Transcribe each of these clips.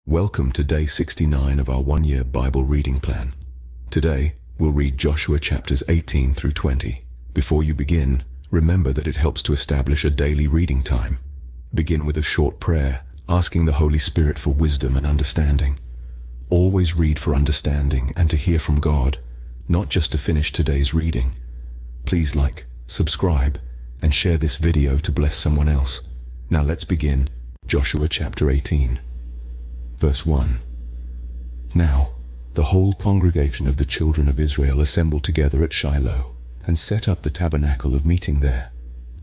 Welcome to day 69 of our one-year Bible reading plan. Today, we'll read Joshua chapters 18 through 20. Before you begin, remember that it helps to establish a daily reading time. Begin with a short prayer, asking the Holy Spirit for wisdom and understanding. Always read for understanding and to hear from God, not just to finish today's reading. Please like, subscribe, and share this video to bless someone else. Now let's begin. Joshua chapter 18. Verse 1. Now, the whole congregation of the children of Israel assembled together at Shiloh, and set up the tabernacle of meeting there,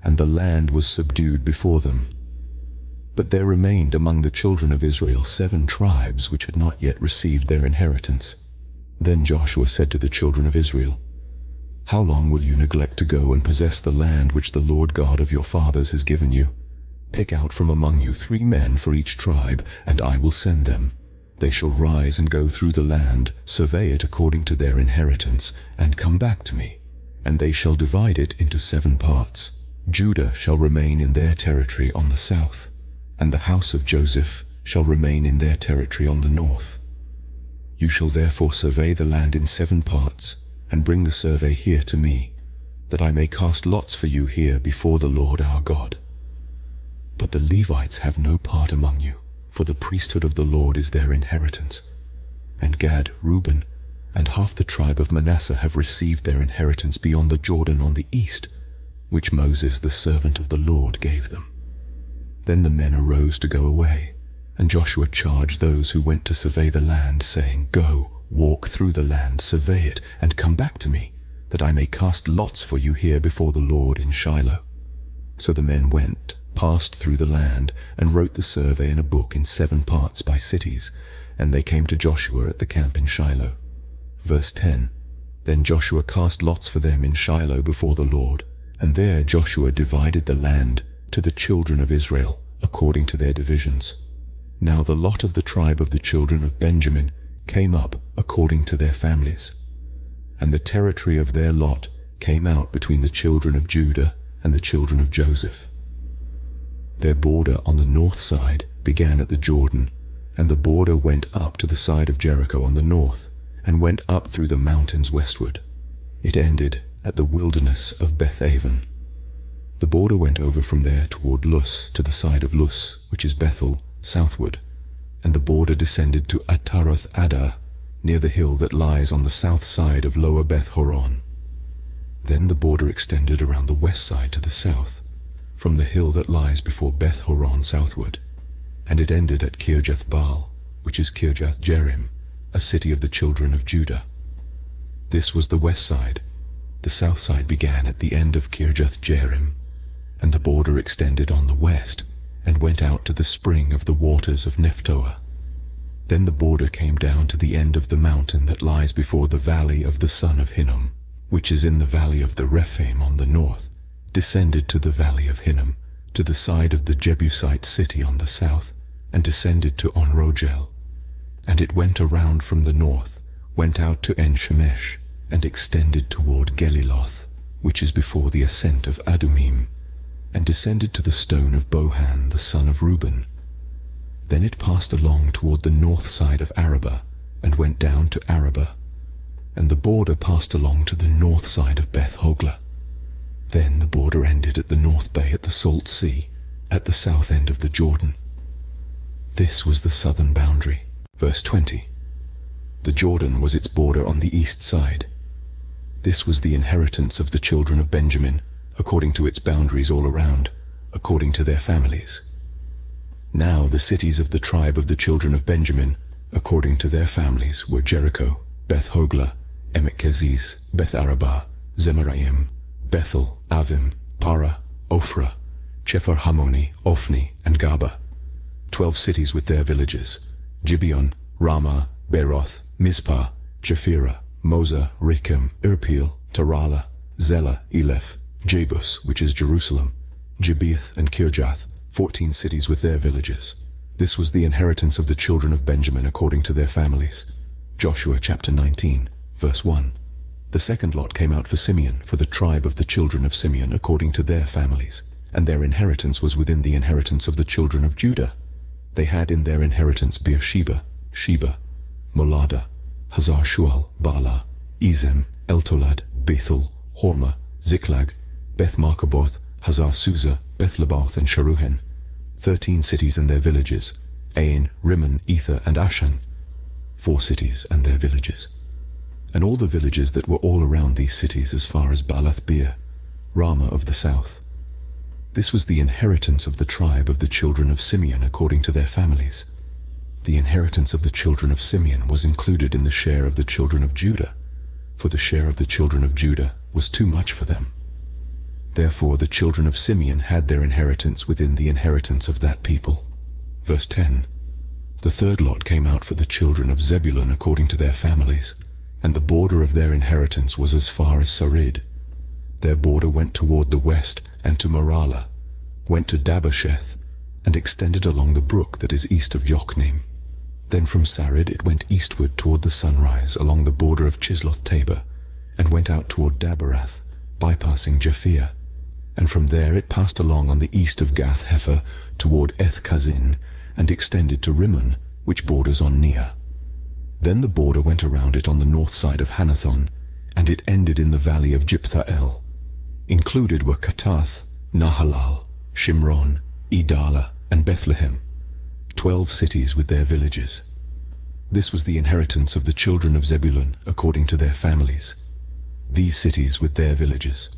and the land was subdued before them. But there remained among the children of Israel 7 tribes which had not yet received their inheritance. Then Joshua said to the children of Israel, "How long will you neglect to go and possess the land which the Lord God of your fathers has given you? Pick out from among you 3 men for each tribe, and I will send them. They shall rise and go through the land, survey it according to their inheritance, and come back to me. And they shall divide it into 7 parts. Judah shall remain in their territory on the south, and the house of Joseph shall remain in their territory on the north. You shall therefore survey the land in 7 parts, and bring the survey here to me, that I may cast lots for you here before the Lord our God. But the Levites have no part among you, for the priesthood of the Lord is their inheritance. And Gad, Reuben, and half the tribe of Manasseh have received their inheritance beyond the Jordan on the east, which Moses the servant of the Lord gave them." Then the men arose to go away, and Joshua charged those who went to survey the land, saying, "Go, walk through the land, survey it, and come back to me, that I may cast lots for you here before the Lord in Shiloh." So the men went, passed through the land, and wrote the survey in a book in 7 parts by cities, and they came to Joshua at the camp in Shiloh. Verse 10. Then Joshua cast lots for them in Shiloh before the Lord, and there Joshua divided the land to the children of Israel according to their divisions. Now the lot of the tribe of the children of Benjamin came up according to their families, and the territory of their lot came out between the children of Judah and the children of Joseph. Their border on the north side began at the Jordan, and the border went up to the side of Jericho on the north, and went up through the mountains westward. It ended at the wilderness of Beth-aven. The border went over from there toward Luz to the side of Luz, which is Bethel, southward, and the border descended to Ataroth-addar, near the hill that lies on the south side of Lower Beth-horon. Then the border extended around the west side to the south, from the hill that lies before Beth-horon southward, and it ended at Kirjath-baal, which is Kirjath-jearim, a city of the children of Judah. This was the west side. The south side began at the end of Kirjath-jearim, and the border extended on the west, and went out to the spring of the waters of Nephtoah. Then the border came down to the end of the mountain that lies before the valley of the son of Hinnom, which is in the valley of the Rephaim on the north, descended to the valley of Hinnom, to the side of the Jebusite city on the south, and descended to En-rogel. And it went around from the north, went out to En-shemesh, and extended toward Geliloth, which is before the ascent of Adumim, and descended to the stone of Bohan the son of Reuben. Then it passed along toward the north side of Arabah, and went down to Arabah, and the border passed along to the north side of Beth-hoglah. Then the border ended at the north bay at the Salt Sea, at the south end of the Jordan. This was the southern boundary. Verse 20. The Jordan was its border on the east side. This was the inheritance of the children of Benjamin, according to its boundaries all around, according to their families. Now the cities of the tribe of the children of Benjamin, according to their families, were Jericho, Beth-hoglah, Emek-keziz, Beth-arabah, Zemaraim, Bethel, Avim, Para, Ophrah, Chephar-Hammoni, Ophni, and Gaba. 12 cities with their villages: Gibeon, Ramah, Beroth, Mizpah, Japhirah, Moza, Rekem, Irpeel, Tarala, Zelah, Eleph, Jebus, which is Jerusalem, Gibeath, and Kirjath, 14 cities with their villages. This was the inheritance of the children of Benjamin according to their families. Joshua chapter 19, verse 1. The second lot came out for Simeon, for the tribe of the children of Simeon according to their families, and their inheritance was within the inheritance of the children of Judah. They had in their inheritance Beersheba, Sheba, Molada, Hazar Shual, Bala, Ezem, Eltolad, Bethel, Hormah, Ziklag, Beth Markaboth, Hazar Susa, Beth Lebaoth, and Sharuhen, 13 cities and their villages, Ain, Rimmon, Ether, and Ashan, 4 cities and their villages, and all the villages that were all around these cities as far as Baalath Beer, Ramah of the south. This was the inheritance of the tribe of the children of Simeon according to their families. The inheritance of the children of Simeon was included in the share of the children of Judah, for the share of the children of Judah was too much for them. Therefore the children of Simeon had their inheritance within the inheritance of that people. Verse 10. The third lot came out for the children of Zebulun according to their families, and the border of their inheritance was as far as Sarid. Their border went toward the west and to Maralah, went to Dabasheth, and extended along the brook that is east of Jokneam. Then from Sarid it went eastward toward the sunrise along the border of Chisloth-Tabor, and went out toward Daberath, bypassing Japhia. And from there it passed along on the east of Gath-Hepher toward Eth-Kazin, and extended to Rimmon, which borders on Neah. Then the border went around it on the north side of Hanathon, and it ended in the valley of Jipthael. Included were Katath, Nahalal, Shimron, Idala, and Bethlehem, 12 cities with their villages. This was the inheritance of the children of Zebulun according to their families, these cities with their villages.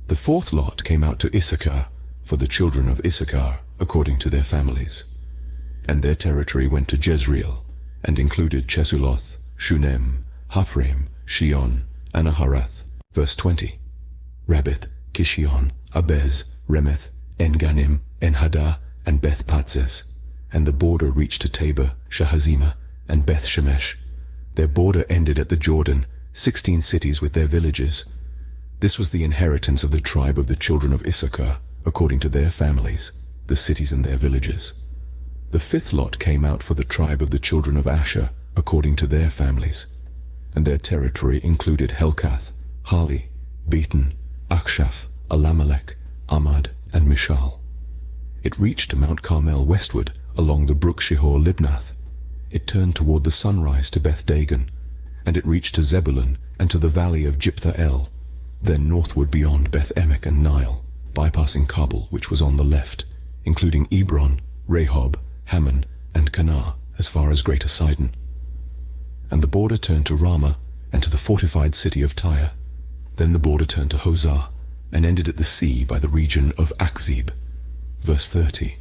The fourth lot came out to Issachar, for the children of Issachar according to their families. And their territory went to Jezreel, and included Chesuloth, Shunem, Haphraim, Shion, and Aharath. Verse 20. Rabbith, Kishion, Abez, Remeth, En-Ganim, En-Haddah, and Beth-Patzes. And the border reached to Tabor, Shahazimah, and Beth-Shemesh. Their border ended at the Jordan, 16 cities with their villages. This was the inheritance of the tribe of the children of Issachar, according to their families, the cities and their villages. The fifth lot came out for the tribe of the children of Asher, according to their families, and their territory included Helkath, Hali, Beaton, Akshaph, Alamelech, Amad, and Mishal. It reached to Mount Carmel westward, along the brook Shihor-Libnath. It turned toward the sunrise to Beth-Dagon, and it reached to Zebulun and to the valley of Jipthael, then northward beyond Beth-Emek and Nile, bypassing Kabul, which was on the left, including Ebron, Rehob, Hammon, and Canaan, as far as Greater Sidon. And the border turned to Ramah and to the fortified city of Tyre. Then the border turned to Hosah, and ended at the sea by the region of Akzib. Verse 30.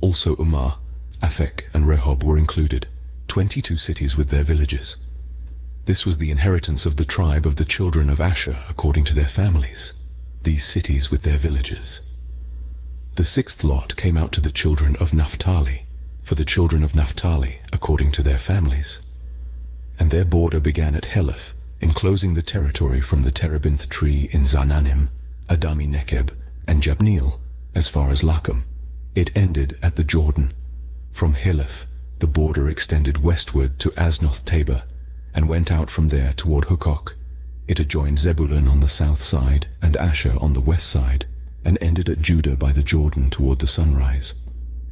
Also Umah, Aphek, and Rehob were included, 22 cities with their villages. This was the inheritance of the tribe of the children of Asher according to their families, these cities with their villages. The sixth lot came out to the children of Naphtali, for the children of Naphtali according to their families. And their border began at Heleph, enclosing the territory from the terebinth tree in Zananim, Adami Nekeb, and Jabneel, as far as Lacham. It ended at the Jordan. From Heleph, the border extended westward to Aznoth-Tabor, and went out from there toward Hukok. It adjoined Zebulun on the south side and Asher on the west side, and ended at Judah by the Jordan toward the sunrise.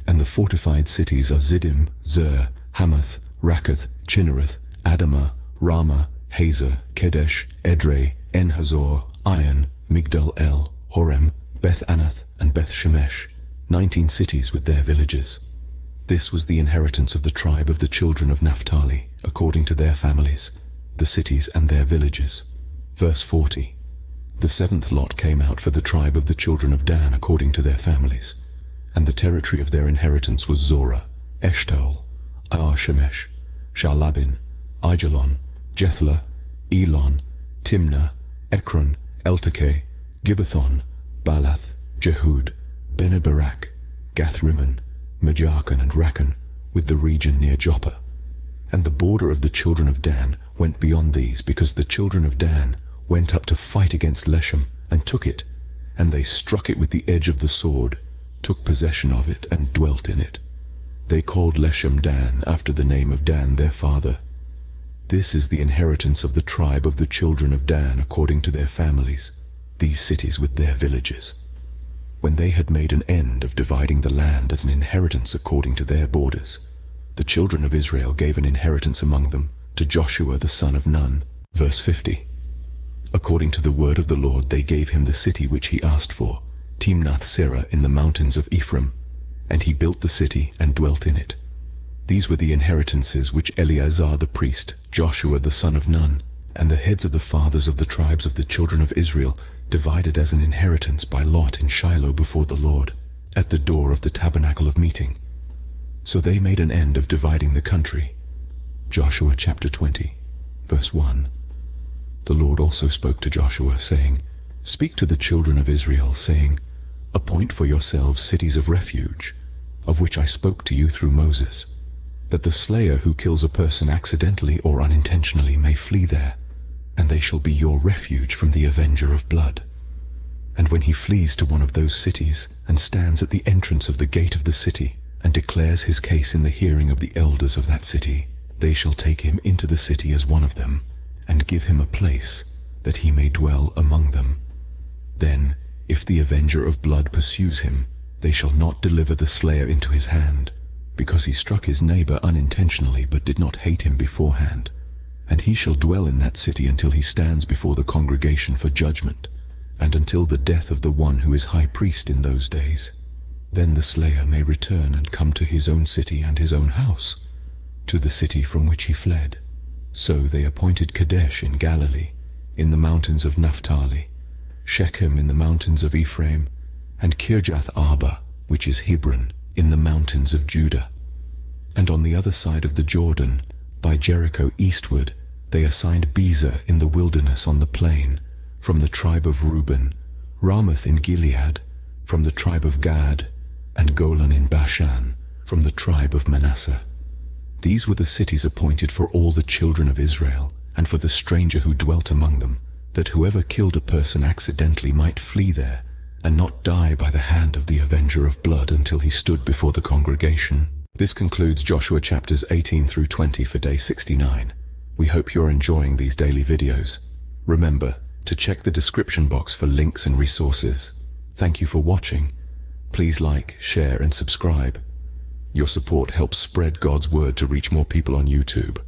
And the fortified cities are Ziddim, Zer, Hamath, Rakkath, Chinnereth, Adamah, Ramah, Hazor, Kedesh, Edrei, En-Hazor, Iron, Migdal-El, Horem, Beth-Anath, and Beth-Shemesh, 19 cities with their villages. This was the inheritance of the tribe of the children of Naphtali, according to their families, the cities and their villages. Verse 40. The seventh lot came out for the tribe of the children of Dan according to their families, and the territory of their inheritance was Zorah, Eshtaol, Ar-Shemesh, Shaalabin, Aijalon, Jethlah, Elon, Timnah, Ekron, Eltekeh, Gibbethon, Baalath, Jehud, Bene-Berak, Gath-Rimmon, Mejarkon, and Rakkon, with the region near Joppa. And the border of the children of Dan went beyond these, because the children of Dan went up to fight against Leshem, and took it, and they struck it with the edge of the sword, took possession of it, and dwelt in it. They called Leshem Dan, after the name of Dan their father. This is the inheritance of the tribe of the children of Dan according to their families, these cities with their villages. When they had made an end of dividing the land as an inheritance according to their borders, the children of Israel gave an inheritance among them to Joshua the son of Nun. Verse 50. According to the word of the Lord they gave him the city which he asked for, Timnath-Serah in the mountains of Ephraim, and he built the city and dwelt in it. These were the inheritances which Eleazar the priest, Joshua the son of Nun, and the heads of the fathers of the tribes of the children of Israel divided as an inheritance by lot in Shiloh before the Lord, at the door of the tabernacle of meeting. So they made an end of dividing the country. Joshua chapter 20, verse 1. The Lord also spoke to Joshua, saying, Speak to the children of Israel, saying, Appoint for yourselves cities of refuge, of which I spoke to you through Moses, that the slayer who kills a person accidentally or unintentionally may flee there, and they shall be your refuge from the avenger of blood. And when he flees to one of those cities, and stands at the entrance of the gate of the city, and declares his case in the hearing of the elders of that city, they shall take him into the city as one of them, and give him a place, that he may dwell among them. Then, if the avenger of blood pursues him, they shall not deliver the slayer into his hand, because he struck his neighbor unintentionally but did not hate him beforehand. And he shall dwell in that city until he stands before the congregation for judgment, and until the death of the one who is high priest in those days. Then the slayer may return and come to his own city and his own house, to the city from which he fled. So they appointed Kadesh in Galilee, in the mountains of Naphtali, Shechem in the mountains of Ephraim, and Kirjath Arba, which is Hebron, in the mountains of Judah. And on the other side of the Jordan, by Jericho eastward, they assigned Bezer in the wilderness on the plain, from the tribe of Reuben, Ramoth in Gilead, from the tribe of Gad, and Golan in Bashan, from the tribe of Manasseh. These were the cities appointed for all the children of Israel, and for the stranger who dwelt among them, that whoever killed a person accidentally might flee there, and not die by the hand of the avenger of blood until he stood before the congregation. This concludes Joshua chapters 18 through 20 for day 69. We hope you're enjoying these daily videos. Remember to check the description box for links and resources. Thank you for watching. Please like, share, and subscribe. Your support helps spread God's word to reach more people on YouTube.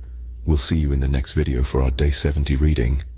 We'll see you in the next video for our day 70 reading.